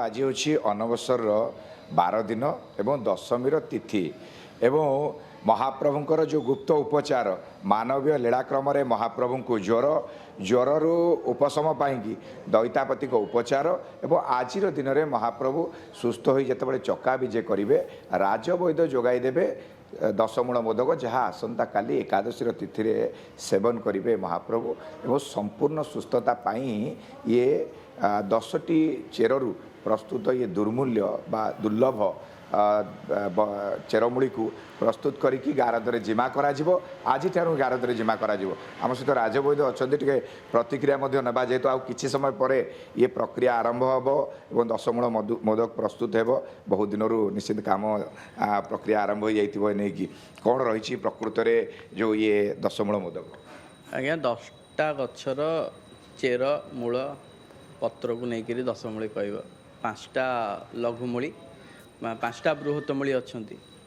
आज हूँ अनवसर 12 दिन एवं दशमीर तिथि एवं महाप्रभुंकर जो गुप्त उपचार मानवीय लीलाक्रम महाप्रभु को ज्वर उपशम पाई दैतापति उपचार एवं आज दिन में महाप्रभु सुस्थ हो जिते चक्का विजे करेंगे राजवैद्य जोगाईदेवे दशमूल मोदक जहाँ आसंता काली एकादशी तिथि सेवन करेंगे महाप्रभु एवं संपूर्ण सुस्थता पाई ये 10टी चेरु प्रस्तुत ये दुर्मूल्य बा दुर्लभ चेरमूली को प्रस्तुत करिकी गारदरे जिमा करा आज गारदरे जिमा करा आम सहित राजवैद्य अच्छा टे प्रतिक्रिया ना जेहेतु आउ कि समय पर ये प्रक्रिया आरंभ हम और दशमूल मोदक प्रस्तुत हो बहु दिन निश्चित काम प्रक्रिया आरंभ हो जाइए नहीं कि कौन रही प्रकृत जो ये दशमूल मोदक आज्ञा 10टा गचर चेर मूल पत्र को लेकर दशमूली कह 5टा लघुमूली 5टा बृहत्तमूली अच्छा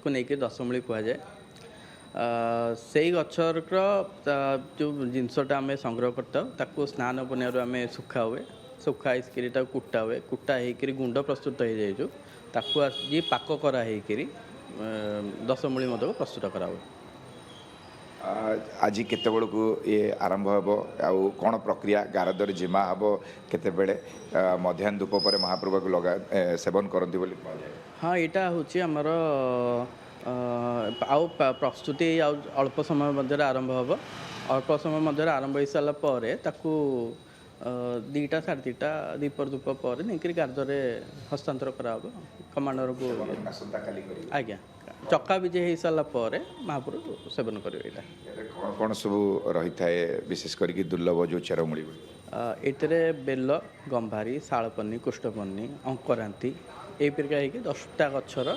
को लेकर दशमूली कहुए से गचर जो जिनसटा आम संग्रह करता स्नान पुण्य आम सुखा हुए सुखाई कुटा हुए कुटा होकर गुंड प्रस्तुत हो जाए आज पाक कराई दशमूली मोदक प्रस्तुत करा हुए आज केते बेल को ये आरंभ हो आउ कौन प्रक्रिया गारदर जिमा हम केते बेले मध्याह्न धूप पर महाप्रभु को लगा सेवन करती बोली हाँ यहाँ हूँ आमर आउ प्रस्तुति अल्प समय मध्य आरंभ हम अल्प समय मध्य आरंभ हो सारापर ताकू 2टा 2:30 दीपर धूप पर नहीं गारदरे हस्तांतर करा कमांडर को आज्ञा चक्का विजे हो सारापर महाप्रभु सेवन करेंगे कौन कौन सब रही था विशेष करके दुर्लभ जो चेरमूली ये बेल गंभारी शालपनी कुष्ठपनी अंकरांति ये प्रकार हो 10टा गचर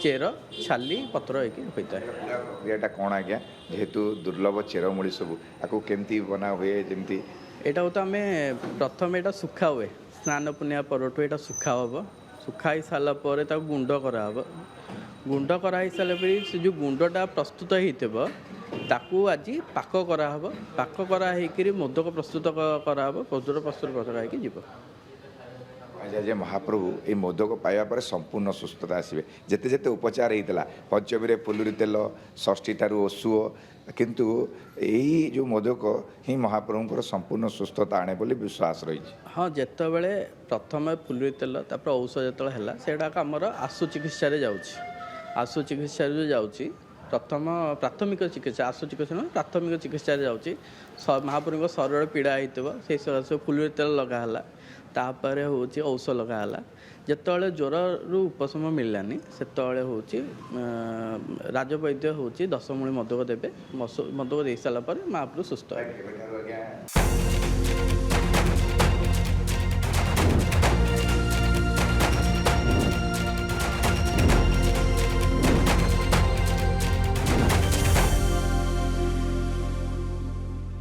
चेर छाली पत्र होता है प्रक्रिया कौन आज्ञा जेहेतु दुर्लभ चेरमूली सब आपको केमती बना हुए जमती यहाँ तो आम प्रथम यहाँ सुखा हुए स्नान पुण्य परठू यहाँ सुखा हम सुखाई सारापर गुंड कराब गुंड कराई सारापर से जो गुंडटा प्रस्तुत होता आज पाक कराब पाक कराई मोदक प्रस्तुत कराब मोदक प्रस्तुत कराई जीव जे महाप्रभु ये मोदक पाइबा पर संपूर्ण सुस्थता आसवे जिते जिते उपचार होता पंचमी फुलुरी तेल षष्ठी ठारू ओसुओ किंतु यही जो मोदक ही महाप्रभुंर संपूर्ण सुस्थता आने बोली विश्वास रही हाँ जिते बड़े प्रथम फुलुरी तेल तापर औषध जो है सेटा आमर आशु चिकित्सा आशु चिकित्सा जाऊँगी प्रथम प्राथमिक चिकित्सा आशु चिकित्सा प्राथमिक चिकित्सा जाऊँगी महाप्रभु शरीर पीड़ा होता से सकाशे फुलुरी तेल लगाला तापर हूँ औषध लगाला जिते ज्वर रु उपशम मिललानी से हूँ राजवैद्य हूँ दशमूली मोदक देवे मोदक दे सारापर महाप्रभु सुस्थ।